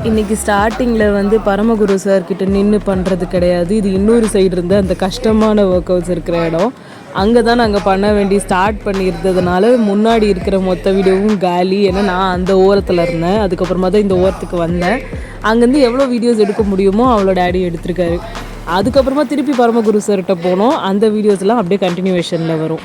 இன்றைக்கி ஸ்டார்டிங்கில் வந்து பரமகுரு சார்கிட்ட நின்று பண்ணுறது கிடையாது. இது இன்னொரு சைடு இருந்த அந்த கஷ்டமான ஒர்க் அவுட்ஸ் இருக்கிற இடம். அங்கே தான் நாங்கள் பண்ண வேண்டி ஸ்டார்ட் பண்ணியிருந்ததுனால முன்னாடி இருக்கிற மொத்த வீடியோவும் காலி. ஏன்னா நான் அந்த ஓரத்தில் இருந்தேன், அதுக்கப்புறமா தான் இந்த ஓரத்துக்கு வந்தேன். அங்கேருந்து எவ்வளோ வீடியோஸ் எடுக்க முடியுமோ அவ்வளோ டேடி எடுத்திருக்காரு. அதுக்கப்புறமா திருப்பி பரமகுரு சார்கிட்ட போனோம். அந்த வீடியோஸ்லாம் அப்படியே கண்டினியூவேஷனில் வரும்.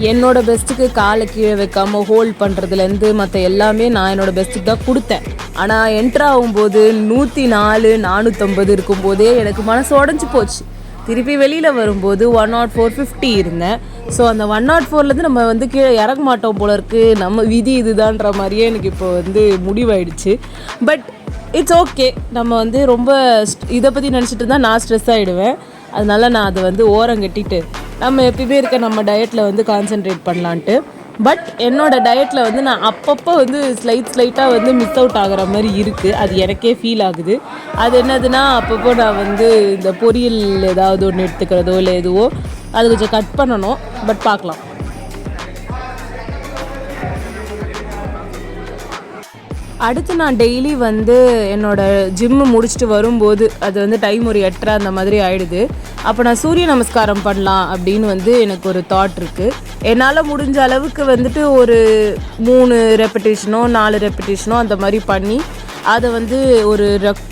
என்னோடய பெஸ்ட்டுக்கு காலை கீழே வைக்காமல் ஹோல்ட் பண்ணுறதுலேருந்து மற்ற எல்லாமே நான் என்னோடய பெஸ்ட்டுக்கு தான் கொடுத்தேன். ஆனால் என்ட்ரு ஆகும்போது 104 450 இருக்கும்போதே எனக்கு மனசு உடஞ்சி போச்சு. திருப்பி வெளியில் வரும்போது 104 இருந்தேன். ஸோ அந்த 104லேருந்து நம்ம வந்து கீழே இறங்க மாட்டோம் போல இருக்குது, நம்ம விதி இதுதான்ற மாதிரியே எனக்கு இப்போ வந்து முடிவாயிடுச்சு. But it's okay. நம்ம வந்து ரொம்ப இதை பற்றி நினச்சிட்டு இருந்தால் நான் ஸ்ட்ரெஸ் ஆகிடுவேன். அதனால நான் அதை வந்து ஓரம் கட்டிட்டு நம்ம எப்பயுமே இருக்க நம்ம டயட்டில் வந்து கான்சென்ட்ரேட் பண்ணலான்ட்டு. பட் என்னோடய டயட்டில் வந்து நான் அப்பப்போ வந்து ஸ்லைட்டாக வந்து மிஸ் அவுட் ஆகிற மாதிரி இருக்குது. அது எனக்கே ஃபீல் ஆகுது. அது என்னதுன்னா, அப்பப்போ நான் வந்து இந்த பொரியல் ஏதாவது ஒன்று எடுத்துக்கிறதோ இல்லை எதுவோ அது கொஞ்சம் கட் பண்ணணும். பட் பார்க்கலாம். அடுத்து நான் டெய்லி வந்து என்னோடய ஜிம்மு முடிச்சுட்டு வரும்போது அது வந்து டைம் ஒரு 8:30 அந்த மாதிரி ஆகிடுது. அப்போ நான் சூரிய நமஸ்காரம் பண்ணலாம் அப்படின்னு வந்து எனக்கு ஒரு தாட் இருக்குது. என்னால் முடிஞ்ச அளவுக்கு வந்துட்டு ஒரு 3 ரெப்படேஷனோ 4 ரெப்படேஷனோ அந்த மாதிரி பண்ணி அதை வந்து ஒரு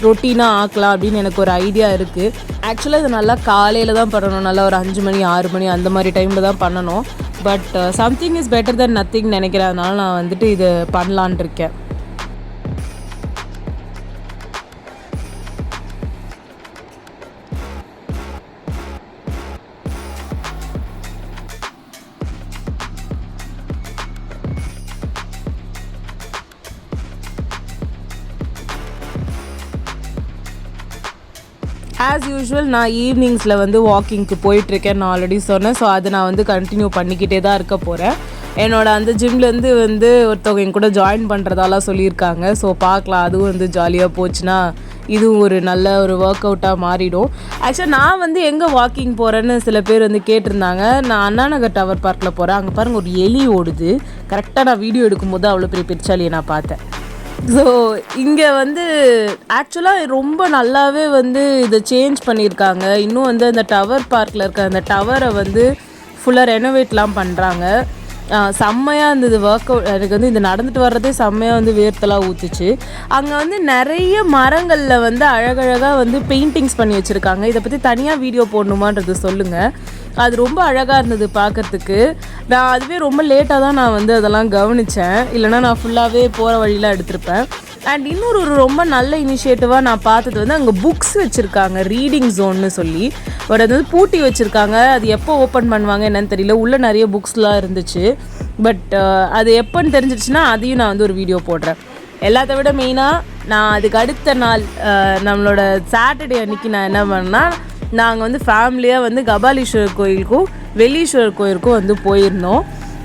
ரொட்டீனாக ஆக்கலாம் அப்படின்னு எனக்கு ஒரு ஐடியா இருக்குது. ஆக்சுவலாக இது நல்லா காலையில் தான் பண்ணணும், நல்லா ஒரு 5 மணி 6 மணி அந்த மாதிரி டைமில் தான் பண்ணணும். But something is better than nothing நினைக்கிறதுனால நான் வந்துட்டு இது பண்ணலான் இருக்கேன். ஆஸ் யூஷுவல் நான் ஈவினிங்ஸில் வந்து வாக்கிங்க்கு போயிட்டுருக்கேன், நான் ஆல்ரெடி சொன்னேன். ஸோ அதை நான் வந்து கண்டினியூ பண்ணிக்கிட்டே தான் இருக்க போகிறேன். என்னோடய அந்த ஜிம்லேருந்து வந்து ஒருத்தவங்க என் கூட ஜாயின் பண்ணுறதாலாம் சொல்லியிருக்காங்க. ஸோ பார்க்கலாம், அதுவும் வந்து ஜாலியாக போச்சுன்னா இதுவும் ஒரு நல்ல ஒரு ஒர்க் அவுட்டாக மாறிடும். ஆக்சுவலாக நான் வந்து எங்கே வாக்கிங் போகிறேன்னு சில பேர் வந்து கேட்டிருந்தாங்க. நான் அண்ணா நகர் டவர் பார்க்கில் போகிறேன். அங்கே பாருங்கள் ஒரு எலி ஓடுது. கரெக்டாக நான் வீடியோ எடுக்கும்போது அவ்வளோ பெரிய பெருச்சாலியை நான் பார்த்தேன். ஸோ இங்கே வந்து ஆக்சுவலாக ரொம்ப நல்லாவே வந்து இதை சேஞ்ச் பண்ணியிருக்காங்க. இன்னும் வந்து அந்த டவர் பார்க்கில் இருக்க அந்த டவரை வந்து ஃபுல்லாக ரெனோவேட்லாம் பண்ணுறாங்க. செம்மையாக இருந்தது ஒர்க் அவுட். எனக்கு வந்து இந்த நடந்துட்டு வர்றதே செம்மையாக வந்து வேர்த்தெல்லாம் ஊற்றுச்சு. அங்கே வந்து நிறைய மரங்களில் வந்து அழகழகாக வந்து பெயிண்டிங்ஸ் பண்ணி வச்சுருக்காங்க. இதை பற்றி தனியாக வீடியோ போடணுமான்றது சொல்லுங்கள். அது ரொம்ப அழகாக இருந்தது பார்க்குறதுக்கு. நான் அதுவே ரொம்ப லேட்டாக தான் நான் வந்து அதெல்லாம் கவனித்தேன். இல்லைனா நான் ஃபுல்லாகவே போகிற வழியில் எடுத்திருப்பேன். அண்ட் இன்னொரு ரொம்ப நல்ல இனிஷியேட்டிவாக நான் பார்த்தது வந்து அங்கே புக்ஸ் வச்சுருக்காங்க, ரீடிங் ஜோன்னு சொல்லி. பட் அது வந்து பூட்டி வச்சுருக்காங்க. அது எப்போ ஓப்பன் பண்ணுவாங்க என்னன்னு தெரியல. உள்ளே நிறைய புக்ஸ்லாம் இருந்துச்சு. பட் அது எப்போன்னு தெரிஞ்சிடுச்சுன்னா அதையும் நான் வந்து ஒரு வீடியோ போடுறேன். எல்லாத்த விட மெயினாக நான் அதுக்கு அடுத்த நாள் நம்மளோட சாட்டர்டே அன்றைக்கி நான் என்ன பண்ணேன்னா, நாங்கள் வந்து ஃபேமிலியாக வந்து கபாலீஸ்வரர் கோயிலுக்கும் வெள்ளீஸ்வரர் கோயிலுக்கும் வந்து போயிருந்தோம்.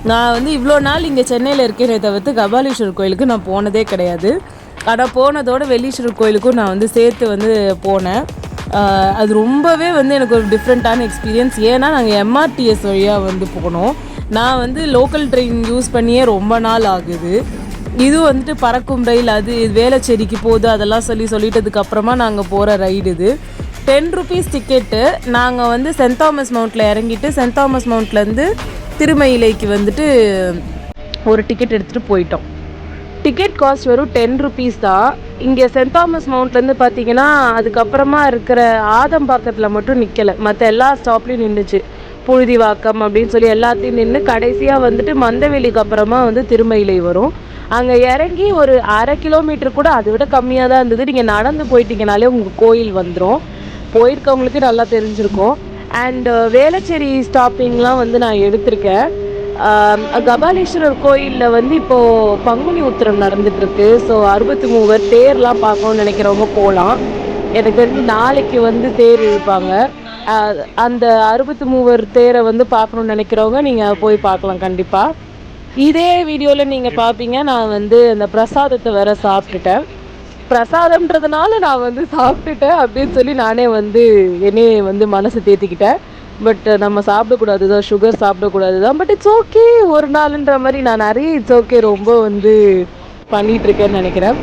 நான் வந்து இவ்வளோ நாள் இங்கே சென்னையில் இருக்கேனே தவிர்த்து கபாலீஸ்வரர் கோயிலுக்கு நான் போனதே கிடையாது. ஆனால் போனதோட வெள்ளீஸ்வரர் கோயிலுக்கும் நான் வந்து சேர்த்து வந்து போனேன். அது ரொம்பவே வந்து எனக்கு ஒரு டிஃப்ரெண்ட்டான எக்ஸ்பீரியன்ஸ். ஏன்னா நாங்கள் எம்ஆர்டிஎஸ் வழியாக வந்து போனோம். நான் வந்து லோக்கல் ட்ரெயின் யூஸ் பண்ணியே ரொம்ப நாள் ஆகுது. இது வந்துட்டு பறக்கும் ரயில், அது வேளச்சேரிக்கு போகுது, அதெல்லாம் சொல்லிட்டதுக்கப்புறமா நாங்கள் போகிற ரைடு இது. 10 rupees டிக்கெட்டு. நாங்கள் வந்து சென்ட் தாமஸ் மவுண்ட்டில் இறங்கிட்டு சென்ட் தாமஸ் மவுண்ட்லேருந்து திருமயிலைக்கு வந்துட்டு ஒரு டிக்கெட் எடுத்துகிட்டு போயிட்டோம். டிக்கெட் காஸ்ட் வெறும் 10 rupees தான். இங்கே சென்ட் தாமஸ் மவுண்ட்லேருந்து பார்த்தீங்கன்னா அதுக்கப்புறமா இருக்கிற ஆதம்பாக்கத்தில் மட்டும் நிற்கலை, மற்ற எல்லா ஸ்டாப்லேயும் நின்றுச்சு. புழுதிவாக்கம் அப்படின்னு சொல்லி எல்லாத்தையும் நின்று கடைசியாக வந்துட்டு மந்தவெளிக்கு அப்புறமா வந்து திருமயிலை வரும். அங்கே இறங்கி ஒரு 1/2 கிலோமீட்டர் கூட அதை விட கம்மியாக தான் இருந்தது. நீங்கள் நடந்து போயிட்டீங்கனாலே உங்கள் கோயில் வந்துடும். போயிருக்கவங்களுக்கு நல்லா தெரிஞ்சிருக்கும். அண்ட் வேளச்சேரி ஸ்டாப்பிங்லாம் வந்து நான் எடுத்திருக்கேன். கபாலீஸ்வரர் கோயிலில் வந்து இப்போது பங்குனி உத்திரம் நடந்துகிட்ருக்கு. ஸோ 63 தேர்லாம் பார்க்கணுன்னு நினைக்கிறவங்க போகலாம். எனக்கு தெரிஞ்சு நாளைக்கு வந்து தேர் இழுப்பாங்க. அந்த 63 தேரை வந்து பார்க்கணுன்னு நினைக்கிறவங்க நீங்கள் போய் பார்க்கலாம் கண்டிப்பாக. இதே வீடியோவில் நீங்கள் பார்ப்பீங்க, நான் வந்து அந்த பிரசாதத்தை வேற சாப்பிட்டுட்டேன். பிரசாதம்ன்றதுனால நான் வந்து சாப்பிட்டுட்டேன் அப்படின்னு சொல்லி நானே வந்து என்னையே வந்து மனசை தேத்திக்கிட்டேன். பட் நம்ம சாப்பிடக்கூடாது தான், சுகர் சாப்பிடக்கூடாது தான். பட் இட்ஸ் ஓகே, ஒரு நாளுன்ற மாதிரி நான் நிறைய இட்ஸ் ஓகே ரொம்ப வந்து பண்ணிகிட்ருக்கேன்னு நினைக்கிறேன்.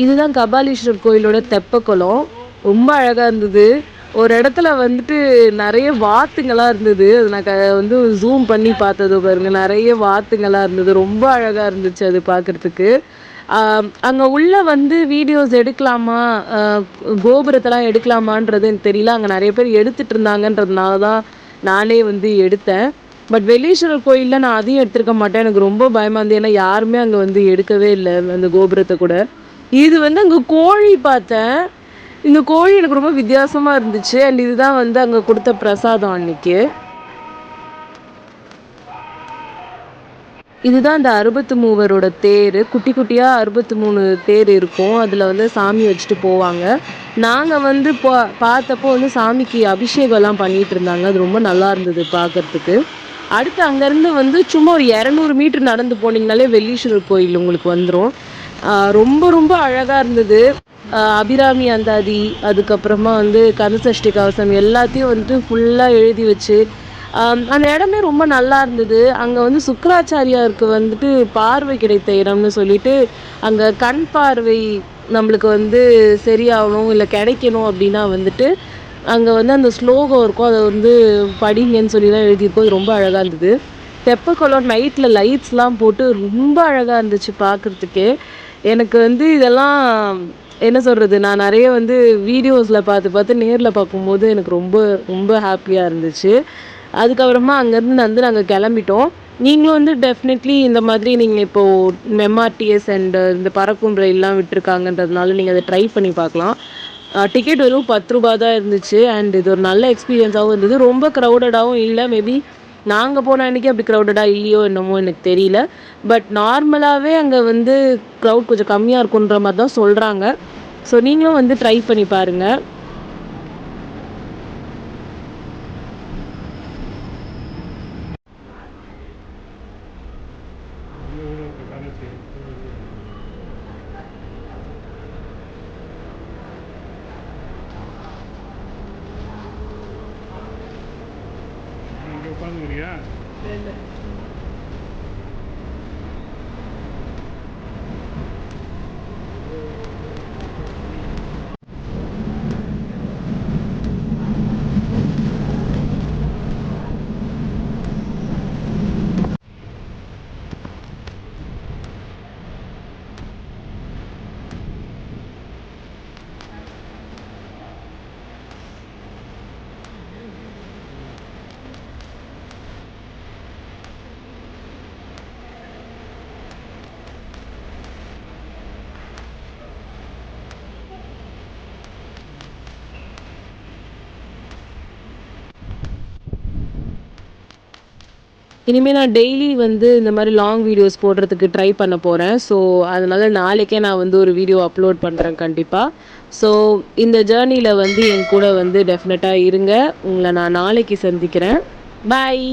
இதுதான் கபாலீஸ்வரர் கோயிலோட தெப்பக்குளம். ரொம்ப அழகாக இருந்தது. ஒரு இடத்துல வந்துட்டு நிறைய வாத்துங்களாக இருந்தது. அது நான் வந்து ஜூம் பண்ணி பார்த்தது பாருங்க, நிறைய வாத்துங்களாக இருந்தது. ரொம்ப அழகாக இருந்துச்சு அது பார்க்குறதுக்கு. அங்கே உள்ள வந்து வீடியோஸ் எடுக்கலாமா, கோபுரத்தெல்லாம் எடுக்கலாமான்றது எனக்கு தெரியல. அங்கே நிறைய பேர் எடுத்துகிட்டு இருந்தாங்கன்றதுனால தான் நானே வந்து எடுத்தேன். பட் வெள்ளீஸ்வரர் கோயிலில் நான் அதையும் எடுத்திருக்க மாட்டேன். எனக்கு ரொம்ப பயமாக இருந்தது. ஏன்னா யாருமே அங்கே வந்து எடுக்கவே இல்லை அந்த கோபுரத்தை கூட. இது வந்து அங்கே கோழி பார்த்தேன். இந்த கோழி எனக்கு ரொம்ப வித்தியாசமாக இருந்துச்சு. அண்ட் இதுதான் வந்து அங்கே கொடுத்த பிரசாதம் அன்னைக்கு. இதுதான் அந்த 63 தேர். குட்டி குட்டியாக 63 தேர் இருக்கும். அதில் வந்து சாமி வச்சுட்டு போவாங்க. நாங்கள் வந்து பார்த்தப்போ வந்து சாமிக்கு அபிஷேகம்லாம் பண்ணிகிட்டு இருந்தாங்க. அது ரொம்ப நல்லா இருந்தது பார்க்குறதுக்கு. அடுத்து அங்கேருந்து வந்து சும்மா ஒரு 200 மீட்டர் நடந்து போனீங்கனாலே வெள்ளீஸ்வரர் கோயில் உங்களுக்கு வந்துடும். ரொம்ப ரொம்ப அழகாக இருந்தது. அபிராமி அந்தாதி, அதுக்கப்புறமா வந்து கந்தசஷ்டி கவசம் எல்லாத்தையும் வந்துட்டு ஃபுல்லாக எழுதி வச்சு அந்த இடமே ரொம்ப நல்லா இருந்தது. அங்கே வந்து சுக்கராச்சாரியாருக்கு வந்துட்டு பார்வை கிடைத்த இடம்னு சொல்லிட்டு, அங்கே கண் பார்வை நம்மளுக்கு வந்து சரியாகணும் இல்லை கிடைக்கணும் அப்படின்னா வந்துட்டு அங்கே வந்து அந்த ஸ்லோகம் இருக்கும், அதை வந்து படிங்கன்னு சொல்லிலாம் எழுதியிருக்கோம். அது ரொம்ப அழகாக இருந்தது. தெப்பக்குளம் நைட்டில் லைட்ஸ்லாம் போட்டு ரொம்ப அழகாக இருந்துச்சு பார்க்குறதுக்கே. எனக்கு வந்து இதெல்லாம் என்ன சொல்கிறது, நான் நிறைய வந்து வீடியோஸில் பார்த்து பார்த்து நேரில் பார்க்கும்போது எனக்கு ரொம்ப ரொம்ப ஹாப்பியாக இருந்துச்சு. அதுக்கப்புறமா அங்கேருந்து வந்து நாங்கள் கிளம்பிட்டோம். நீங்களும் வந்து டெஃபினெட்லி இந்த மாதிரி நீங்கள் இப்போது எம்ஆர்டிஎஸ் அண்ட் இந்த பறக்கும் ரயில்லாம் விட்டுருக்காங்கன்றதுனால நீங்கள் அதை ட்ரை பண்ணி பார்க்கலாம். டிக்கெட் வெறும் 10 ரூபா தான் இருந்துச்சு. அண்ட் இது ஒரு நல்ல எக்ஸ்பீரியன்ஸாகவும் இருந்தது. ரொம்ப க்ரௌடடாகவும் இல்லை. மேபி நாங்கள் போன அன்றைக்கி அப்படி க்ரௌடடாக இல்லையோ என்னமோ எனக்கு தெரியல. பட் நார்மலாகவே அங்கே வந்து க்ரௌட் கொஞ்சம் கம்மியாக இருக்குன்ற மாதிரி தான் சொல்கிறாங்க. ஸோ நீங்களும் வந்து ட்ரை பண்ணி பாருங்கள். உட்காந்துக்கிறியா? இனிமேல் நான் டெய்லி வந்து இந்த மாதிரி லாங் வீடியோஸ் போடுறதுக்கு ட்ரை பண்ண போகிறேன். ஸோ அதனால் நாளைக்கே நான் வந்து ஒரு வீடியோ அப்லோட் பண்ணுறேன் கண்டிப்பாக. ஸோ இந்த ஜேர்னியில் வந்து என் கூட வந்து டெஃபினட்டாக இருங்க. உங்களை நான் நாளைக்கு சந்திக்கிறேன். பாய்.